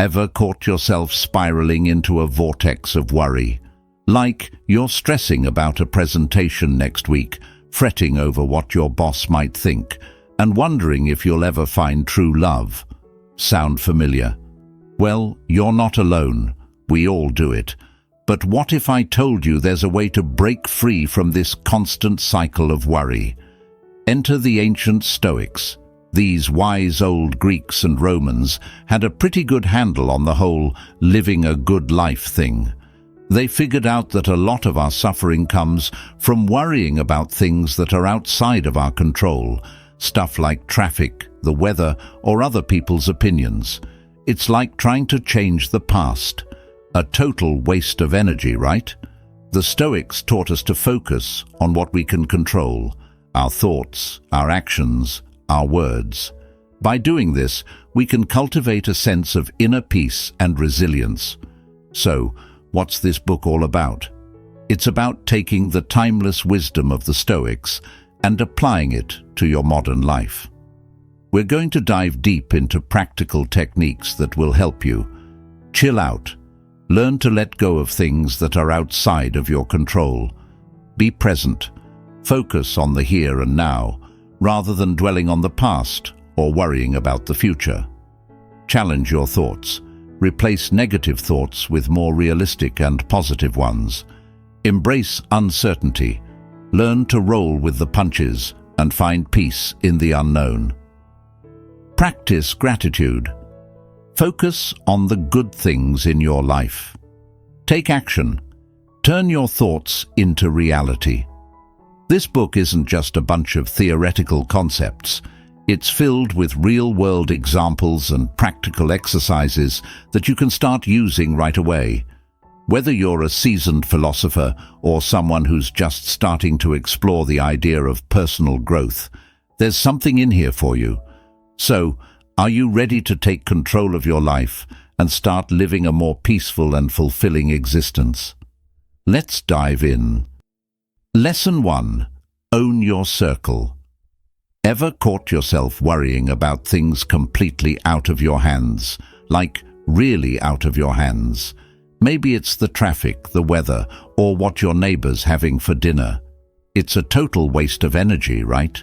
Ever caught yourself spiraling into a vortex of worry? Like you're stressing about a presentation next week, fretting over what your boss might think, and wondering if you'll ever find true love. Sound familiar? Well, you're not alone. We all do it. But what if I told you there's a way to break free from this constant cycle of worry? Enter the ancient Stoics. These wise old Greeks and Romans had a pretty good handle on the whole living a good life thing. They figured out that a lot of our suffering comes from worrying about things that are outside of our control, stuff like traffic, the weather, or other people's opinions. It's like trying to change the past. A total waste of energy, right? The Stoics taught us to focus on what we can control, our thoughts, our actions, our words. By doing this, we can cultivate a sense of inner peace and resilience. So, what's this book all about? It's about taking the timeless wisdom of the Stoics and applying it to your modern life. We're going to dive deep into practical techniques that will help you. Chill out. Learn to let go of things that are outside of your control. Be present. Focus on the here and now, rather than dwelling on the past or worrying about the future. Challenge your thoughts. Replace negative thoughts with more realistic and positive ones. Embrace uncertainty. Learn to roll with the punches and find peace in the unknown. Practice gratitude. Focus on the good things in your life. Take action. Turn your thoughts into reality. This book isn't just a bunch of theoretical concepts. It's filled with real-world examples and practical exercises that you can start using right away. Whether you're a seasoned philosopher or someone who's just starting to explore the idea of personal growth, there's something in here for you. So, are you ready to take control of your life and start living a more peaceful and fulfilling existence? Let's dive in. Lesson 1. Own your circle. Ever caught yourself worrying about things completely out of your hands, like really out of your hands? Maybe it's the traffic, the weather, or what your neighbor's having for dinner. It's a total waste of energy, right?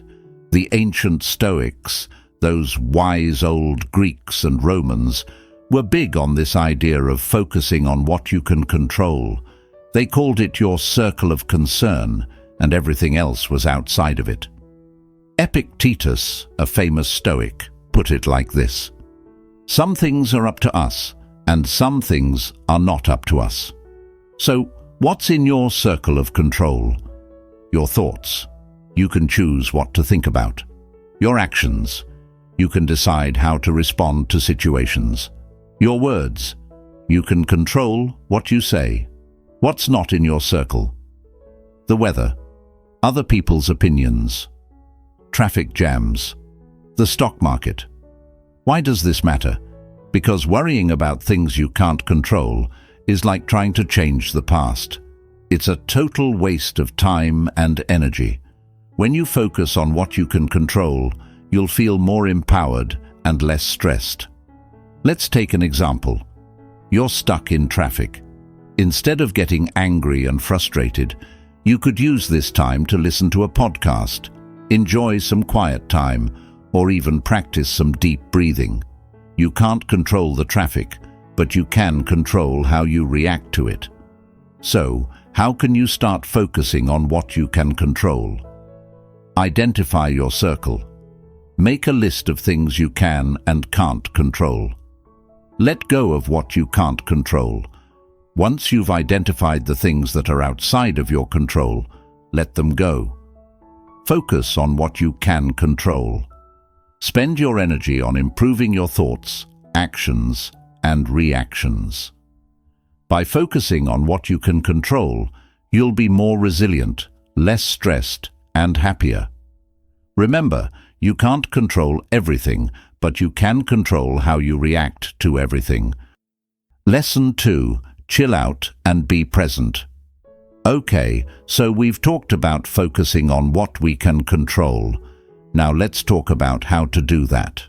The ancient Stoics, those wise old Greeks and Romans, were big on this idea of focusing on what you can control. They called it your circle of concern, and everything else was outside of it. Epictetus, a famous Stoic, put it like this: "Some things are up to us, and some things are not up to us." So, what's in your circle of control? Your thoughts. You can choose what to think about. Your actions. You can decide how to respond to situations. Your words. You can control what you say. What's not in your circle? The weather. Other people's opinions. Traffic jams. The stock market. Why does this matter? Because worrying about things you can't control is like trying to change the past. It's a total waste of time and energy. When you focus on what you can control, you'll feel more empowered and less stressed. Let's take an example. You're stuck in traffic. Instead of getting angry and frustrated, you could use this time to listen to a podcast, enjoy some quiet time, or even practice some deep breathing. You can't control the traffic, but you can control how you react to it. So, how can you start focusing on what you can control? Identify your circle. Make a list of things you can and can't control. Let go of what you can't control. Once you've identified the things that are outside of your control, let them go. Focus on what you can control. Spend your energy on improving your thoughts, actions, and reactions. By focusing on what you can control, you'll be more resilient, less stressed, and happier. Remember, you can't control everything, but you can control how you react to everything. Lesson 2. Chill out and be present. Okay, so we've talked about focusing on what we can control. Now let's talk about how to do that.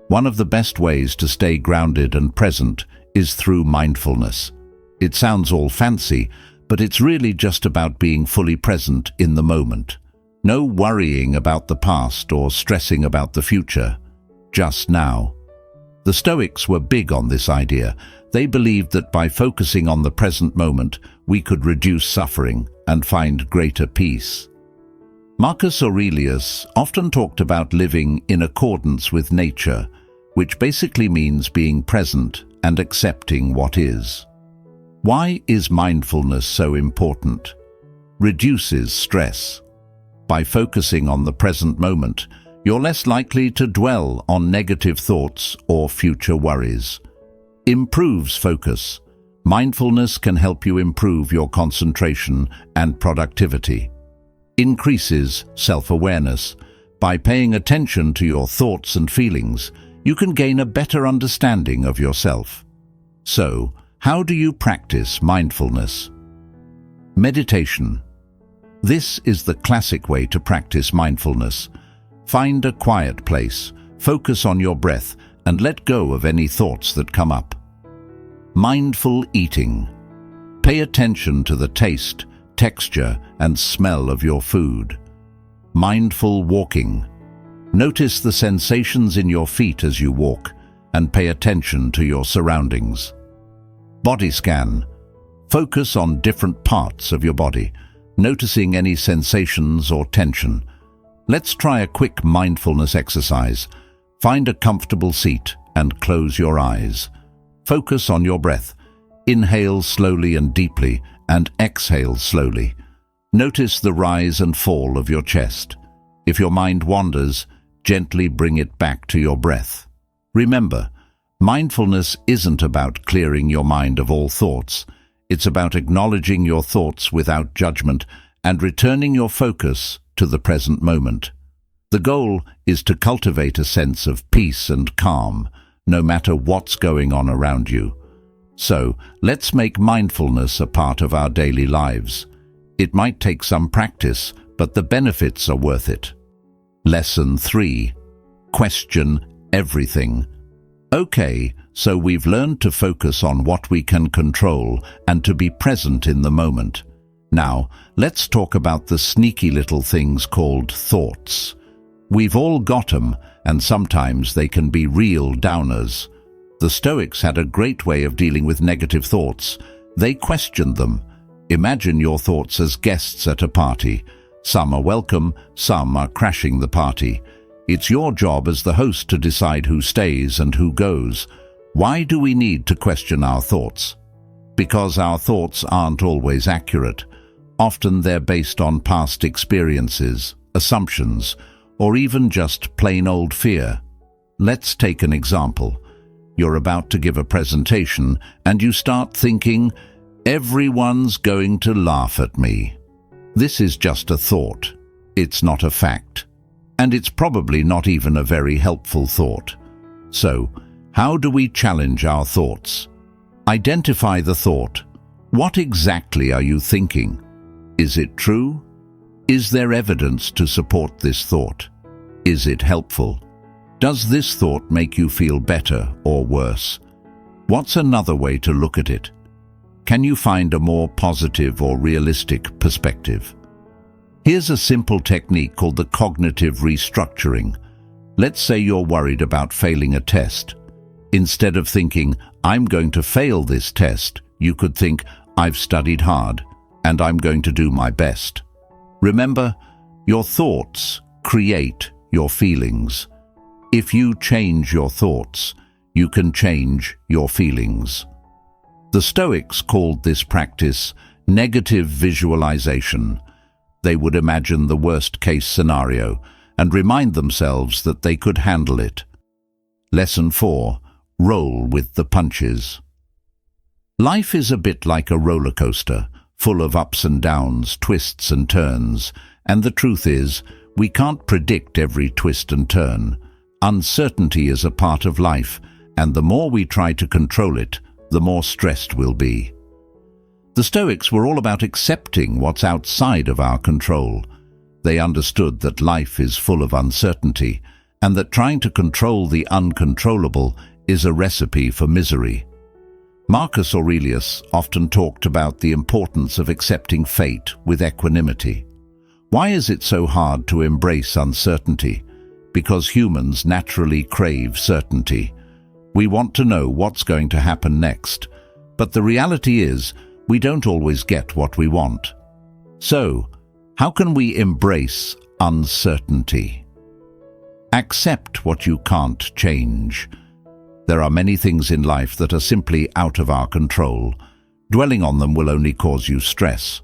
One of the best ways to stay grounded and present is through mindfulness. It sounds all fancy, but it's really just about being fully present in the moment. No worrying about the past or stressing about the future. Just now. The Stoics were big on this idea. They believed that by focusing on the present moment, we could reduce suffering and find greater peace. Marcus Aurelius often talked about living in accordance with nature, which basically means being present and accepting what is. Why is mindfulness so important? Reduces stress. By focusing on the present moment, you're less likely to dwell on negative thoughts or future worries. Improves focus. Mindfulness can help you improve your concentration and productivity. Increases self-awareness. By paying attention to your thoughts and feelings, you can gain a better understanding of yourself. So, how do you practice mindfulness? Meditation. This is the classic way to practice mindfulness. Find a quiet place, focus on your breath, and let go of any thoughts that come up. Mindful eating. Pay attention to the taste, texture, and smell of your food. Mindful walking. Notice the sensations in your feet as you walk, and pay attention to your surroundings. Body scan. Focus on different parts of your body, noticing any sensations or tension. Let's try a quick mindfulness exercise. Find a comfortable seat and close your eyes. Focus on your breath. Inhale slowly and deeply and exhale slowly. Notice the rise and fall of your chest. If your mind wanders, gently bring it back to your breath. Remember, mindfulness isn't about clearing your mind of all thoughts. It's about acknowledging your thoughts without judgment and returning your focus to the present moment. The goal is to cultivate a sense of peace and calm, no matter what's going on around you. So, let's make mindfulness a part of our daily lives. It might take some practice, but the benefits are worth it. Lesson 3. Question everything. Okay, so we've learned to focus on what we can control and to be present in the moment. Now, let's talk about the sneaky little things called thoughts. We've all got them, and sometimes they can be real downers. The Stoics had a great way of dealing with negative thoughts. They questioned them. Imagine your thoughts as guests at a party. Some are welcome, some are crashing the party. It's your job as the host to decide who stays and who goes. Why do we need to question our thoughts? Because our thoughts aren't always accurate. Often they're based on past experiences, assumptions, or even just plain old fear. Let's take an example. You're about to give a presentation and you start thinking, everyone's going to laugh at me. This is just a thought. It's not a fact. And it's probably not even a very helpful thought. So, how do we challenge our thoughts? Identify the thought. What exactly are you thinking? Is it true? Is there evidence to support this thought? Is it helpful? Does this thought make you feel better or worse? What's another way to look at it? Can you find a more positive or realistic perspective? Here's a simple technique called the cognitive restructuring. Let's say you're worried about failing a test. Instead of thinking, I'm going to fail this test, you could think, I've studied hard, and I'm going to do my best. Remember, your thoughts create your feelings. If you change your thoughts, you can change your feelings. The Stoics called this practice negative visualization. They would imagine the worst-case scenario and remind themselves that they could handle it. Lesson 4. Roll with the punches. Life is a bit like a roller coaster, full of ups and downs, twists and turns, and the truth is, we can't predict every twist and turn. Uncertainty is a part of life, and the more we try to control it, the more stressed we'll be. The Stoics were all about accepting what's outside of our control. They understood that life is full of uncertainty, and that trying to control the uncontrollable is a recipe for misery. Marcus Aurelius often talked about the importance of accepting fate with equanimity. Why is it so hard to embrace uncertainty? Because humans naturally crave certainty. We want to know what's going to happen next, but the reality is we don't always get what we want. So, how can we embrace uncertainty? Accept what you can't change. There are many things in life that are simply out of our control. Dwelling on them will only cause you stress.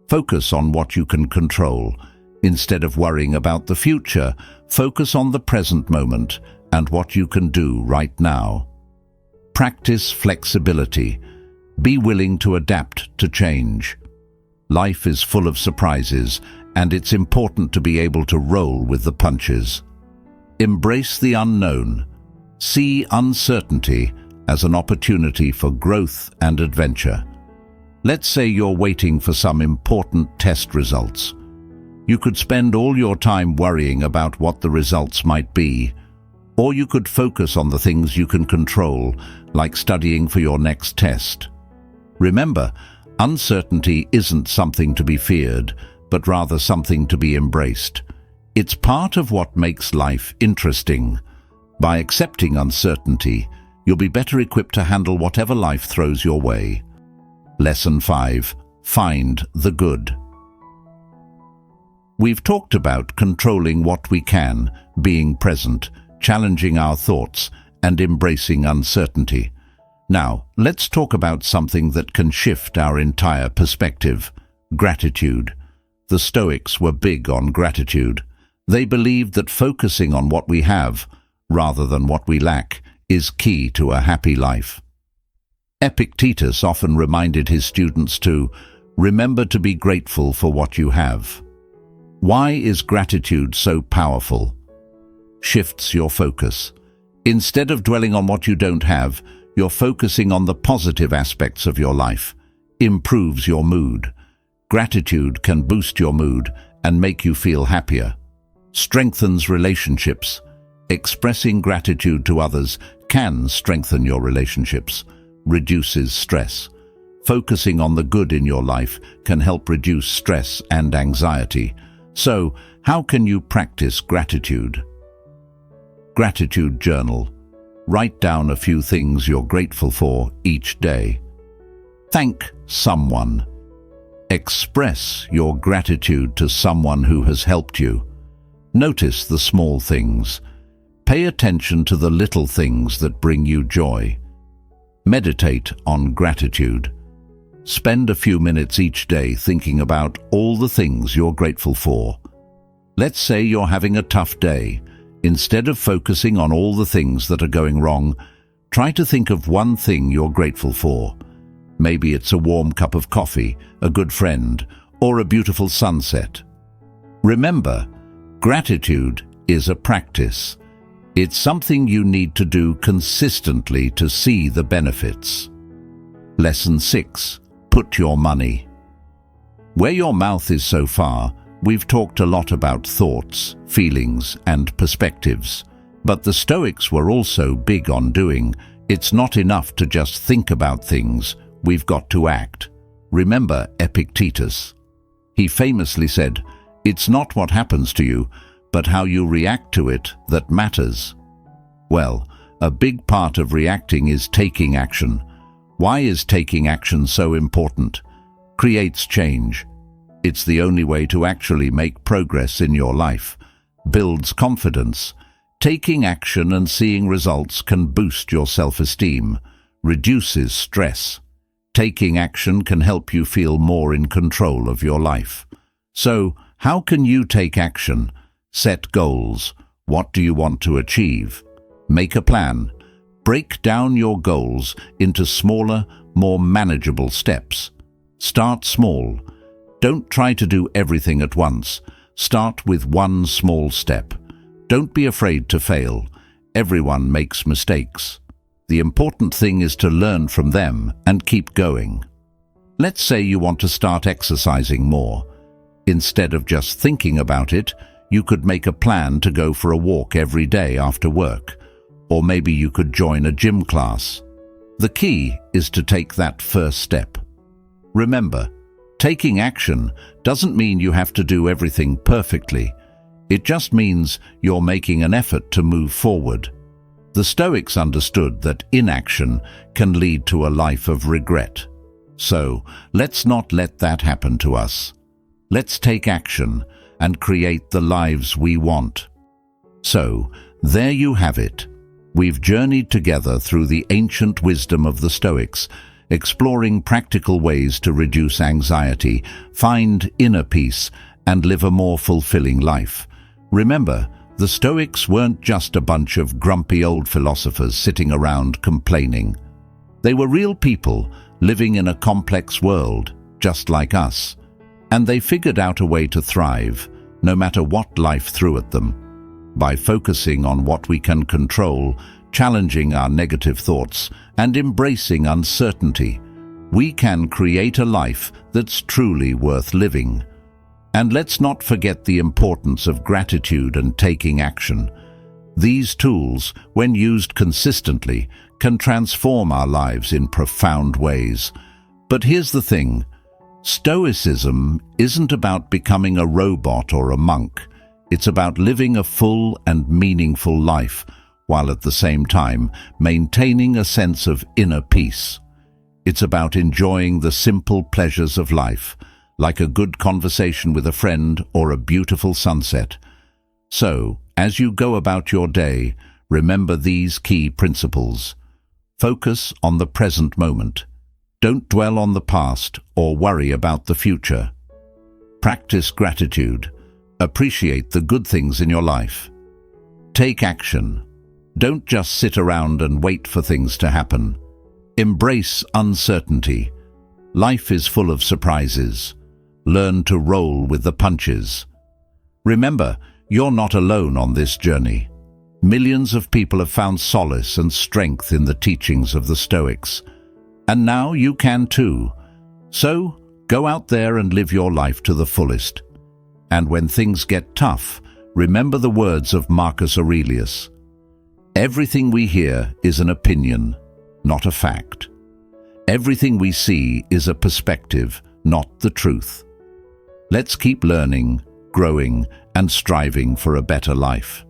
Focus on what you can control. Instead of worrying about the future, focus on the present moment and what you can do right now. Practice flexibility. Be willing to adapt to change. Life is full of surprises, and it's important to be able to roll with the punches. Embrace the unknown. See uncertainty as an opportunity for growth and adventure. Let's say you're waiting for some important test results. You could spend all your time worrying about what the results might be, or you could focus on the things you can control, like studying for your next test. Remember, uncertainty isn't something to be feared, but rather something to be embraced. It's part of what makes life interesting. By accepting uncertainty, you'll be better equipped to handle whatever life throws your way. Lesson 5. Find the good. We've talked about controlling what we can, being present, challenging our thoughts, and embracing uncertainty. Now, let's talk about something that can shift our entire perspective: gratitude. The Stoics were big on gratitude. They believed that focusing on what we have, rather than what we lack, is key to a happy life. Epictetus often reminded his students to remember to be grateful for what you have. Why is gratitude so powerful? Shifts your focus. Instead of dwelling on what you don't have, you're focusing on the positive aspects of your life. Improves your mood. Gratitude can boost your mood and make you feel happier. Strengthens relationships. Expressing gratitude to others can strengthen your relationships. Reduces stress. Focusing on the good in your life can help reduce stress and anxiety. So, how can you practice gratitude? Gratitude journal. Write down a few things you're grateful for each day. Thank someone. Express your gratitude to someone who has helped you. Notice the small things. Pay attention to the little things that bring you joy. Meditate on gratitude. Spend a few minutes each day thinking about all the things you're grateful for. Let's say you're having a tough day. Instead of focusing on all the things that are going wrong, try to think of one thing you're grateful for. Maybe it's a warm cup of coffee, a good friend, or a beautiful sunset. Remember, gratitude is a practice. It's something you need to do consistently to see the benefits. Lesson 6. Put your money. Where your mouth is so far, we've talked a lot about thoughts, feelings, and perspectives. But the Stoics were also big on doing. It's not enough to just think about things, we've got to act. Remember Epictetus. He famously said, "It's not what happens to you, but how you react to it that matters." Well, a big part of reacting is taking action. Why is taking action so important? Creates change. It's the only way to actually make progress in your life. Builds confidence. Taking action and seeing results can boost your self-esteem. Reduces stress. Taking action can help you feel more in control of your life. So, how can you take action? Set goals. What do you want to achieve? Make a plan. Break down your goals into smaller, more manageable steps. Start small. Don't try to do everything at once. Start with one small step. Don't be afraid to fail. Everyone makes mistakes. The important thing is to learn from them and keep going. Let's say you want to start exercising more. Instead of just thinking about it, you could make a plan to go for a walk every day after work, or maybe you could join a gym class. The key is to take that first step. Remember, taking action doesn't mean you have to do everything perfectly. It just means you're making an effort to move forward. The Stoics understood that inaction can lead to a life of regret. So, let's not let that happen to us. Let's take action and create the lives we want. So, there you have it. We've journeyed together through the ancient wisdom of the Stoics, exploring practical ways to reduce anxiety, find inner peace, and live a more fulfilling life. Remember, the Stoics weren't just a bunch of grumpy old philosophers sitting around complaining. They were real people living in a complex world, just like us. And they figured out a way to thrive, no matter what life threw at them. By focusing on what we can control, challenging our negative thoughts, and embracing uncertainty, we can create a life that's truly worth living. And let's not forget the importance of gratitude and taking action. These tools, when used consistently, can transform our lives in profound ways. But here's the thing. Stoicism isn't about becoming a robot or a monk. It's about living a full and meaningful life, while at the same time maintaining a sense of inner peace. It's about enjoying the simple pleasures of life, like a good conversation with a friend or a beautiful sunset. So, as you go about your day, remember these key principles. Focus on the present moment. Don't dwell on the past or worry about the future. Practice gratitude. Appreciate the good things in your life. Take action. Don't just sit around and wait for things to happen. Embrace uncertainty. Life is full of surprises. Learn to roll with the punches. Remember, you're not alone on this journey. Millions of people have found solace and strength in the teachings of the Stoics. And now you can too. So, go out there and live your life to the fullest. And when things get tough, remember the words of Marcus Aurelius. Everything we hear is an opinion, not a fact. Everything we see is a perspective, not the truth. Let's keep learning, growing, and striving for a better life.